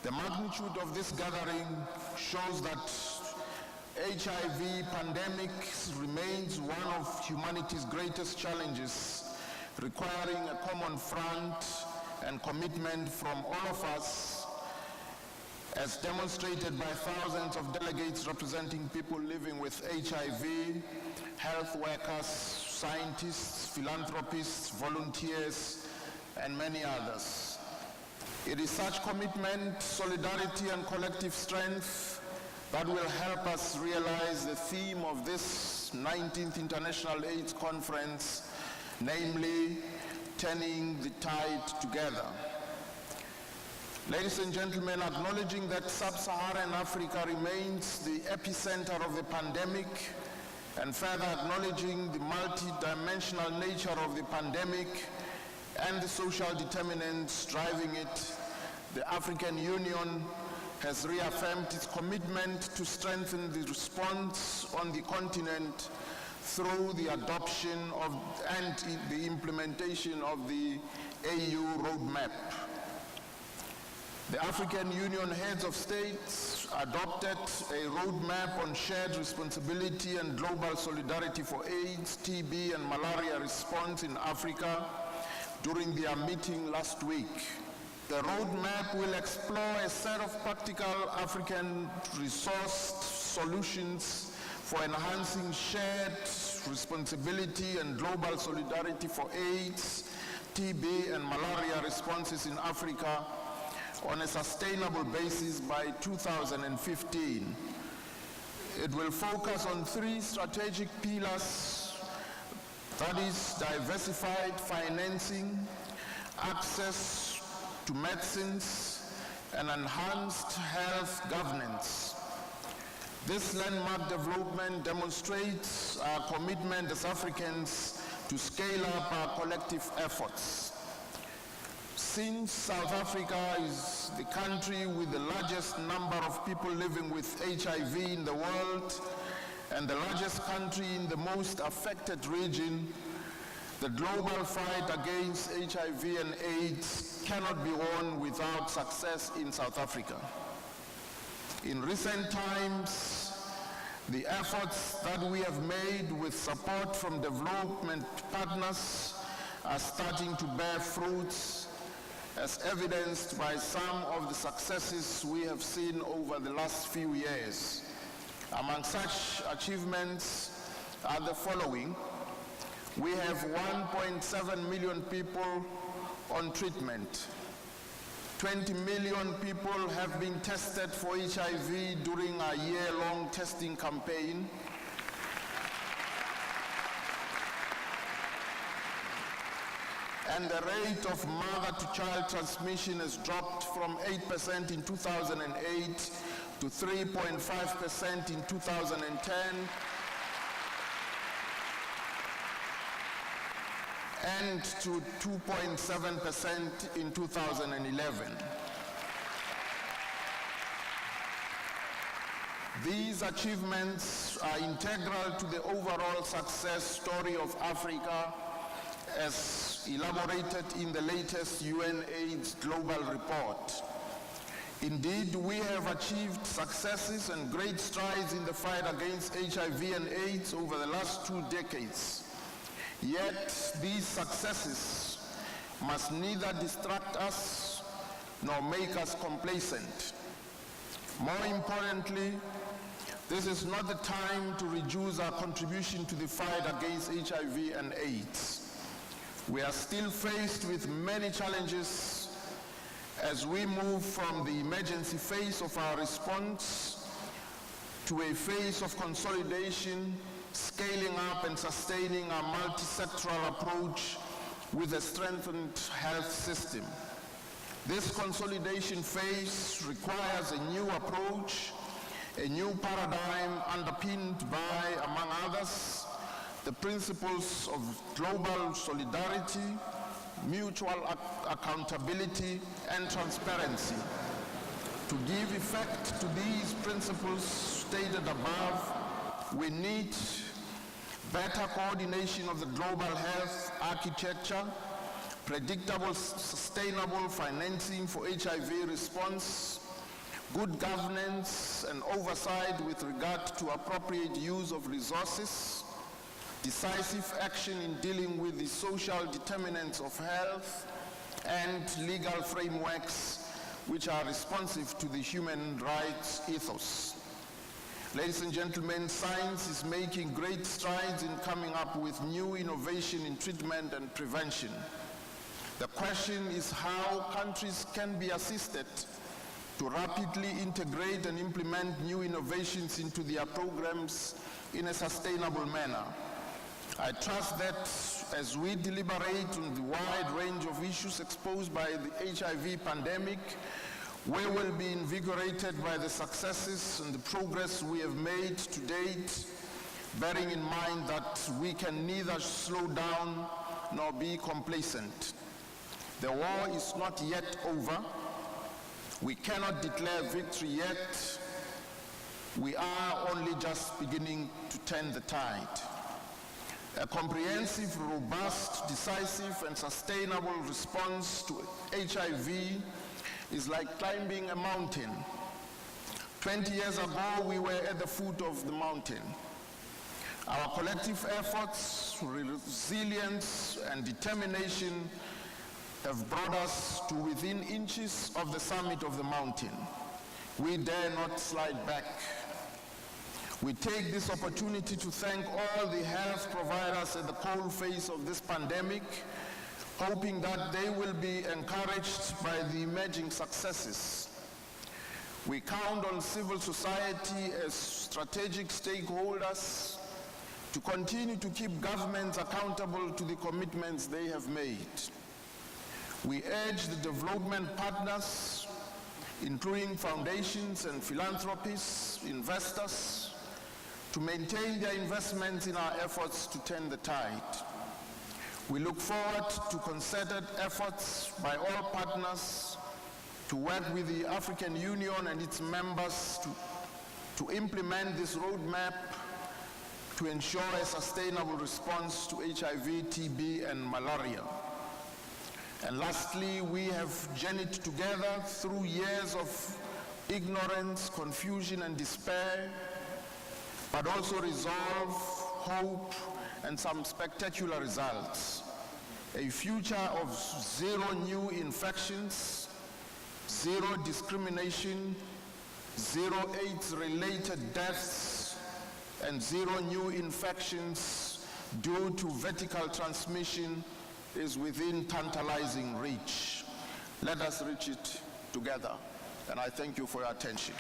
The magnitude of this gathering shows that HIV pandemic remains one of humanity's greatest challenges, requiring a common front and commitment from all of us, as demonstrated by thousands of delegates representing people living with HIV, health workers, scientists, philanthropists, volunteers, and many others. It is such commitment, solidarity, and collective strength that will help us realize the theme of this 19th International AIDS Conference, namely, turning the tide together. Ladies and gentlemen, acknowledging that sub-Saharan Africa remains the epicenter of the pandemic, and further acknowledging the multi-dimensional nature of the pandemic and the social determinants driving it, the African Union has reaffirmed its commitment to strengthen the response on the continent through the adoption of and the implementation of the AU roadmap. The African Union heads of states adopted a roadmap on shared responsibility and global solidarity for AIDS, TB, and malaria response in Africa during their meeting last week. The roadmap will explore a set of practical African resource solutions for enhancing shared responsibility and global solidarity for AIDS, TB, and malaria responses in Africa on a sustainable basis by 2015. It will focus on 3 strategic pillars, that is, diversified financing, access to medicines, and enhanced health governance. This landmark development demonstrates our commitment as Africans to scale up our collective efforts. Since South Africa is the country with the largest number of people living with HIV in the world and the largest country in the most affected region, the global fight against HIV and AIDS cannot be won without success in South Africa. In recent times, the efforts that we have made with support from development partners are starting to bear fruits, as evidenced by some of the successes we have seen over the last few years. Among such achievements are the following. We have 1.7 million people on treatment. 20 million people have been tested for HIV during a year-long testing campaign. And the rate of mother-to-child transmission has dropped from 8% in 2008 to 3.5% in 2010, and to 2.7% in 2011. These achievements are integral to the overall success story of Africa, as elaborated in the latest UN AIDS Global Report. Indeed, we have achieved successes and great strides in the fight against HIV and AIDS over the last 2 decades. Yet, these successes must neither distract us nor make us complacent. More importantly, this is not the time to reduce our contribution to the fight against HIV and AIDS. We are still faced with many challenges as we move from the emergency phase of our response to a phase of consolidation, scaling up and sustaining our multi-sectoral approach with a strengthened health system. This consolidation phase requires a new approach, a new paradigm underpinned by, among others, the principles of global solidarity, mutual accountability, and transparency. To give effect to these principles stated above, we need better coordination of the global health architecture, predictable, sustainable financing for HIV response, good governance and oversight with regard to appropriate use of resources, decisive action in dealing with the social determinants of health, and legal frameworks which are responsive to the human rights ethos. Ladies and gentlemen, science is making great strides in coming up with new innovation in treatment and prevention. The question is how countries can be assisted to rapidly integrate and implement new innovations into their programs in a sustainable manner. I trust that as we deliberate on the wide range of issues exposed by the HIV pandemic, we will be invigorated by the successes and the progress we have made to date, bearing in mind that we can neither slow down nor be complacent. The war is not yet over. We cannot declare victory yet. We are only just beginning to turn the tide. A comprehensive, robust, decisive, and sustainable response to HIV is like climbing a mountain. 20 years ago, we were at the foot of the mountain. Our collective efforts, resilience, and determination have brought us to within inches of the summit of the mountain. We dare not slide back. We take this opportunity to thank all the health providers at the coalface of this pandemic, hoping that they will be encouraged by the emerging successes. We count on civil society as strategic stakeholders to continue to keep governments accountable to the commitments they have made. We urge the development partners, including foundations and philanthropists, investors, to maintain their investments in our efforts to turn the tide. We look forward to concerted efforts by all partners to work with the African Union and its members to implement this roadmap to ensure a sustainable response to HIV, TB, and malaria. And lastly, we have journeyed together through years of ignorance, confusion, and despair, but also resolve, hope, and some spectacular results. A future of zero new infections, zero discrimination, zero AIDS-related deaths, and zero new infections due to vertical transmission is within tantalizing reach. Let us reach it together, and I thank you for your attention.